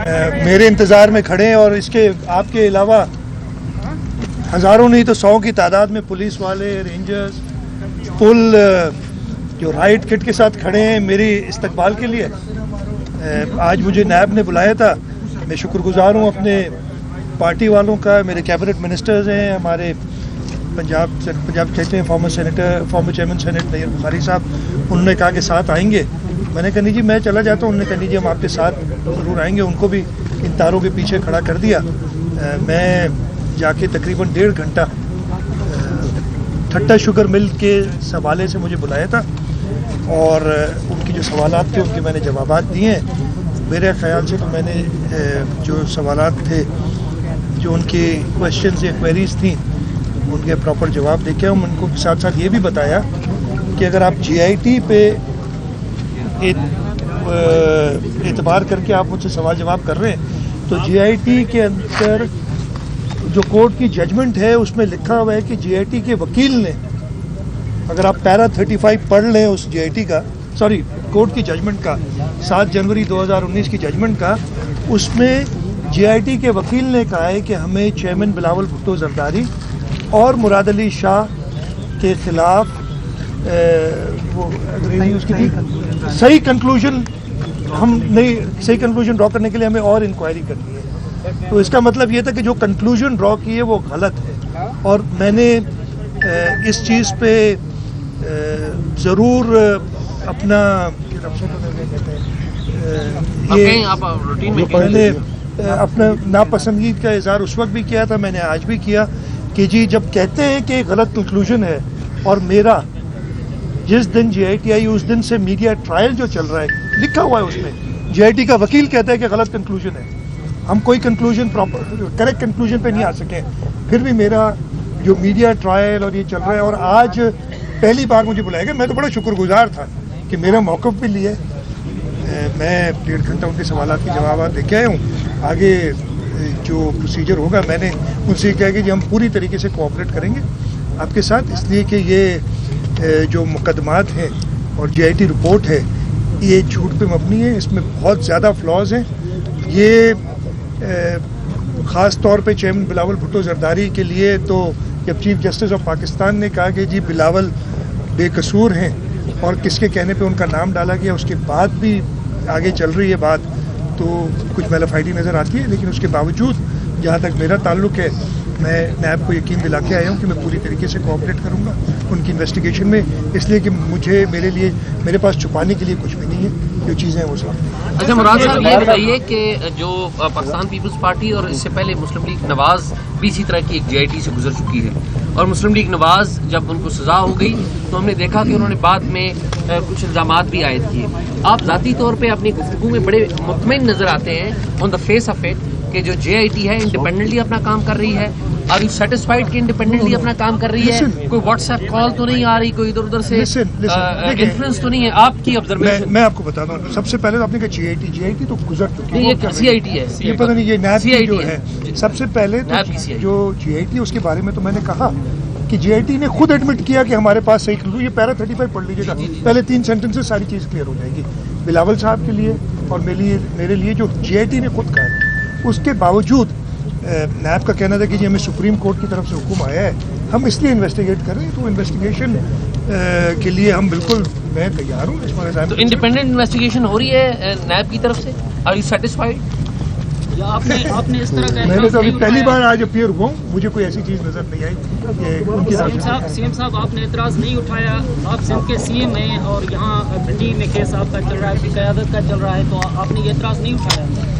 मेरे इंतज़ार में खड़े हैं और इसके आपके अलावा हज़ारों नहीं तो 100 की तादाद में पुलिस वाले, रेंजर्स, पुल जो राइट किट के साथ खड़े हैं मेरी इस्तकबाल के लिए। आज मुझे नैब ने बुलाया था, मैं शुक्रगुजार हूँ अपने पार्टी वालों का। मेरे कैबिनेट मिनिस्टर्स हैं, हमारे पंजाब कहते हैं former chairman senate Nayyar Bukhari साहब, उन्होंने कहा कि साथ आएंगे। मैंने कहा नहीं जी मैं चला जाता हूँ, उन्होंने कहा नहीं जी हम आपके साथ ज़रूर आएंगे। उनको भी इन तारों के पीछे खड़ा कर दिया। मैं जाके तकरीबन 1.5 घंटा ठट्टा शुगर मिल के हवाले से मुझे बुलाया था और उनकी जो सवालात थे उनके मैंने जवाबात दिए हैं। मेरे ख्याल से तो मैंने जो सवालात थे, जो उनके क्वेश्चंस या क्वेरीज थी, उनके प्रॉपर जवाब देखे। हम उनको साथ साथ ये भी बताया कि अगर आप GIT पे एतबार करके आप मुझसे सवाल जवाब कर रहे हैं तो GIT के अंदर जो कोर्ट की जजमेंट है उसमें लिखा हुआ है कि GIT के वकील ने, अगर आप पैरा 35 पढ़ लें उस GIT का, सॉरी कोर्ट की जजमेंट का, 7 जनवरी 2019 की जजमेंट का, उसमें GIT के वकील ने कहा है कि हमें चेयरमैन बिलावल भुट्टो जरदारी और मुराद अली शाह के खिलाफ वो अंग्रेजी उसकी थी सही कंक्लूजन, हम नहीं सही कंक्लूजन ड्रॉ करने के लिए हमें और इंक्वायरी करनी है। तो इसका मतलब ये था कि जो कंक्लूजन ड्रॉ की है वो गलत है और मैंने इस चीज़ पे ज़रूर अपना मैंने अपना नापसंदगी का इज़हार उस वक्त भी किया था, मैंने आज भी किया कि जी जब कहते हैं कि गलत कंक्लूजन है और मेरा जिस दिन GIT आई उस दिन से मीडिया ट्रायल जो चल रहा है लिखा हुआ है उसमें GIT का वकील कहता है कि गलत कंक्लूजन है, हम कोई कंक्लूजन प्रॉपर करेक्ट कंक्लूजन पे नहीं आ सके, फिर भी मेरा जो मीडिया ट्रायल और ये चल रहा है। और आज पहली बार मुझे बुलाया गया, मैं तो बड़ा शुक्रगुजार था कि मेरा मौक़िफ़ भी लिए। मैं 1.5 घंटा उनके सवाल के जवाब देके आया हूँ। आगे जो प्रोसीजर होगा मैंने उनसे कहा कि जी हम पूरी तरीके से कोऑपरेट करेंगे आपके साथ, इसलिए कि ये जो मुकदमात हैं और GIT रिपोर्ट है ये झूठ पे मबनी है, इसमें बहुत ज़्यादा फ्लॉज हैं। ये ख़ास तौर पे चेयरमैन बिलावल भुट्टो जरदारी के लिए तो जब चीफ जस्टिस ऑफ पाकिस्तान ने कहा कि जी बिलावल बेकसूर हैं और किसके कहने पे उनका नाम डाला गया, उसके बाद भी आगे चल रही है बात, तो कुछ मैलाफाइडी नज़र आती है। लेकिन उसके बावजूद जहाँ तक मेरा ताल्लुक़ है, मैं नैब को यकीन दिला के आया हूँ कि मैं पूरी तरीके से कोऑपरेट करूँगा उनकी इन्वेस्टिगेशन में, इसलिए कि मेरे पास छुपाने के लिए कुछ भी नहीं है, जो चीज़ें हैं वो सब। अच्छा मुराद साहब ये बताइए कि जो पाकिस्तान पीपल्स पार्टी और इससे पहले मुस्लिम लीग नवाज भी इसी तरह की एक GIT से गुजर चुकी है और मुस्लिम लीग नवाज जब उनको सज़ा हो गई तो हमने देखा कि उन्होंने बाद में कुछ इल्ज़ामात भी आयद किए। आप ज़ाती तौर पर अपनी गुफ्तगू में बड़े मुतमईन नज़र आते हैं on the face of it कि जो GIT है इंडिपेंडेंटली अपना काम कर रही है। आर यू सेटिस्फाइड कि इंडिपेंडेंटली अपना काम कर रही है? कोई व्हाट्सएप कॉल तो नहीं आ रही, कोई इधर उधर से इन्फ्लुएंस तो नहीं है? आपकी ऑब्जर्वेशन। मैं आपको बताता हूँ, सबसे पहले तो आपने कहा GIT तो गुजर चुकी है, ये CIT है, ये पता नहीं ये नैब जो है। सबसे पहले तो जो GIT उसके बारे में तो मैंने कहा कि GIT ने खुद एडमिट किया कि हमारे पास सही, ये पैरा 35 पढ़ लीजिएगा, पहले 3 सेंटेंसेस सारी चीज़ क्लियर हो जाएगी बिलावल साहब के लिए और मेरे लिए जो GIT ने खुद कहा है। उसके बावजूद नैब का कहना था कि जी हमें सुप्रीम कोर्ट की तरफ से हुक्म आया है, हम इसलिए इन्वेस्टिगेट कर रहे हैं, तो इन्वेस्टिगेशन के लिए हम बिल्कुल मैं तैयार हूँ। तो इंडिपेंडेंट इन्वेस्टिगेशन हो रही है नैब की तरफ से, आर यू सेटिस्फाइड? आपने इस तरह का मैंने तो अभी पहली बार आज अपीयर हुआ हूँ, मुझे कोई ऐसी चीज़ नज़र नहीं आई उनकी CM साहब आपने एतराज़ नहीं उठाया, आप सिंध के CM हैं और यहाँ भिंडी में केस आपका चल रहा है, क़यादत का चल रहा है, तो आपने ये एतराज़ नहीं उठाया?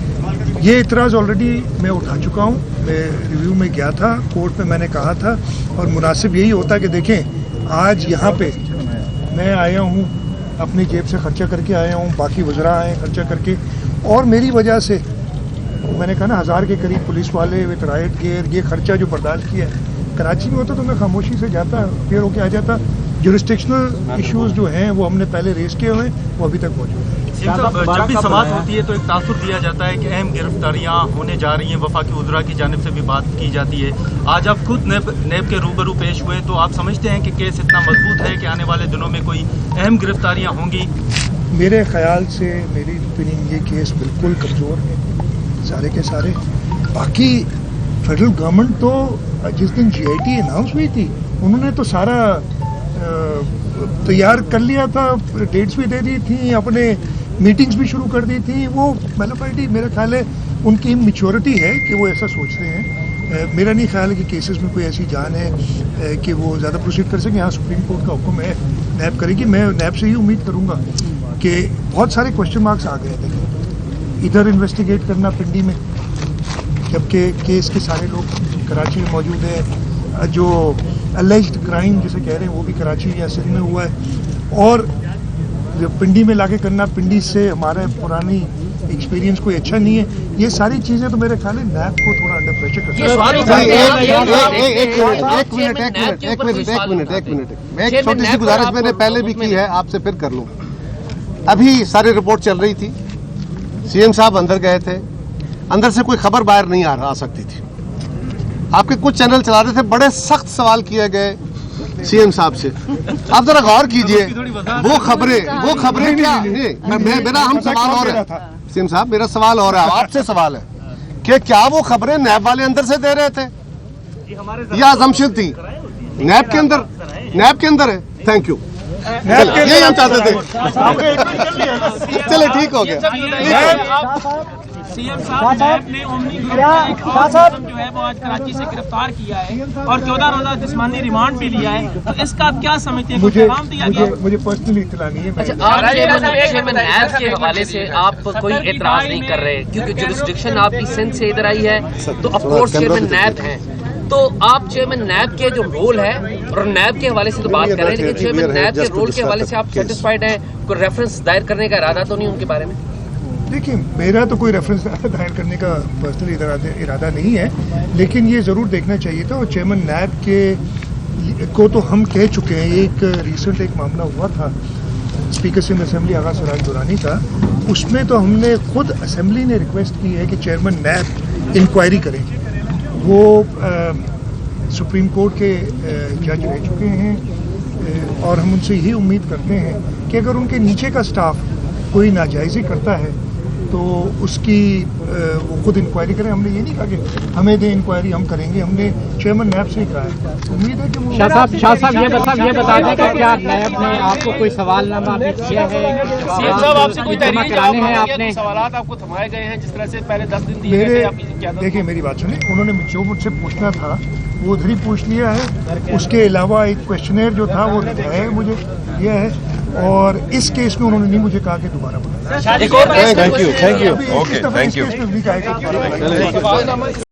ये इतराज़ ऑलरेडी मैं उठा चुका हूँ, मैं रिव्यू में गया था, कोर्ट में मैंने कहा था और मुनासिब यही होता कि देखें आज यहाँ पे मैं आया हूँ, अपनी जेब से खर्चा करके आया हूँ, बाकी वज़रा आए खर्चा करके, और मेरी वजह से मैंने कहा ना 1000 के करीब पुलिस वाले विद राइट गियर, ये खर्चा जो बर्दाश्त किया है। कराची में होता तो मैं खामोशी से जाता, फिर होके आ जाता। जुरिस्डिक्शनल इश्यूज़ जो हैं वो हमने पहले रेस किए हुए हैं, वो अभी तक मौजूद हैं। जब भी समाअत होती है तो एक तासुर दिया जाता है कि अहम गिरफ्तारियां होने जा रही हैं, वफाकी उज़रा की जानिब से भी बात की जाती है। आज आप खुद नेब के रूबरू पेश हुए, तो आप समझते हैं कि केस इतना मजबूत है कि आने वाले दिनों में कोई अहम गिरफ्तारियां होंगी? मेरे ख्याल से मेरी ओपिनियन ये केस बिल्कुल कमज़ोर है सारे के सारे। बाकी फेडरल गवर्नमेंट तो जिस दिन GIT अनाउंस हुई थी उन्होंने तो सारा तैयार कर लिया था, डेट्स भी दे दी थी, अपने मीटिंग्स भी शुरू कर दी थी। वो मैलोपाइटी मेरा ख्याल है उनकी मैच्योरिटी है कि वो ऐसा सोचते हैं। मेरा नहीं ख्याल है कि केसेस में कोई ऐसी जान है कि वो ज़्यादा प्रोसीड कर सकें। यहाँ सुप्रीम कोर्ट का हुक्म है, नैब करेगी। मैं नैब से ही उम्मीद करूँगा कि बहुत सारे क्वेश्चन मार्क्स आ गए थे। इधर इन्वेस्टिगेट करना पिंडी में, जबकि केस के सारे लोग कराची में मौजूद है। जो अलेज्ड क्राइम जिसे कह रहे हैं वो भी कराची या सिंध में हुआ है। और पिंडी में लाके करना, पिंडी से हमारा पुरानी एक्सपीरियंस कोई अच्छा नहीं है। ये सारी चीज़ें तो मेरे ख्याल है नैब को थोड़ा अंडर प्रेशर कर एक मिनट मैं एक छोटी सी गुजारिश मैंने पहले भी की है, आपसे फिर कर लूँ। अभी सारी रिपोर्ट चल रही थी, CM साहब अंदर गए थे, अंदर से कोई खबर बाहर नहीं आ सकती थी। आपके कुछ चैनल चला रहे थे, बड़े सख्त सवाल किए गए CM साहब से। आप जरा गौर कीजिए, वो खबरें क्या, मेरा हम सवाल और है CM साहब, मेरा सवाल और है, आपसे सवाल है कि क्या वो खबरें नैब वाले अंदर से दे रहे थे या अजम्पशन थी? नैब के अंदर है। थैंक यू, यही हम चाहते थे। चले ठीक हो गया। CM साहब नैब ने ओमनी ग्रुप का एक और जो है वो आज कराची से गिरफ्तार किया है और 14 रोजा जिस्मानी रिमांड भी लिया है, तो इसका आप क्या समझते हैं? मुझे पर्सनली इत्तला नहीं है। अच्छा, चेयरमैन नैब के हवाले से आप कोई एतराज नहीं कर रहे क्योंकि जुरिस्डिक्शन आपकी सिंध से इधर आई है, तो ऑफ कोर्स चेयरमैन नैब हैं, तो आप चेयरमैन नैब के जो रोल है और नैब के हवाले से तो बात कर रहे हैं, लेकिन चेयरमैन नैब के रोल के हवाले से आप सेटिस्फाइड हैं? कोई रेफरेंस दायर करने का इरादा तो नहीं उनके बारे में? देखिए, मेरा तो कोई रेफरेंस दायर करने का पर्सनल इरादा नहीं है, लेकिन ये ज़रूर देखना चाहिए था। और चेयरमैन नैब के को तो हम कह चुके हैं। एक रिसेंट एक मामला हुआ था स्पीकर सिंध असेंबली आगा सराज दुरानी का, उसमें तो हमने खुद असेंबली ने रिक्वेस्ट की है कि चेयरमैन नैब इंक्वायरी करें। वो सुप्रीम कोर्ट के जज रह चुके हैं और हम उनसे यही उम्मीद करते हैं कि अगर उनके नीचे का स्टाफ कोई नाजायज़ी करता है तो उसकी वो खुद इंक्वायरी करें। हमने ये नहीं कहा कि हमें दे इंक्वायरी, हम करेंगे। हमने चेयरमैन नैब से ही कहा है। उम्मीद है कि वो शाह साहब ये बता दें कि क्या नैब ने आपको कोई सवालनामा भी किया है? CM साहब आपसे कोई तहरीर कराने हैं आपने? सवालात आपको थमाए गए हैं जिस तरह से पहले 10 दिन दिए गए थे? देखिए, मेरी बात सुनिए, उन्होंने जो मुझसे पूछना था वो उधर ही पूछ लिया है। उसके अलावा एक क्वेश्चनेयर जो था वो है मुझे दिया है, और इस केस में उन्होंने नहीं मुझे कहा कि दोबारा बोला। एक और thank you. Okay, thank you.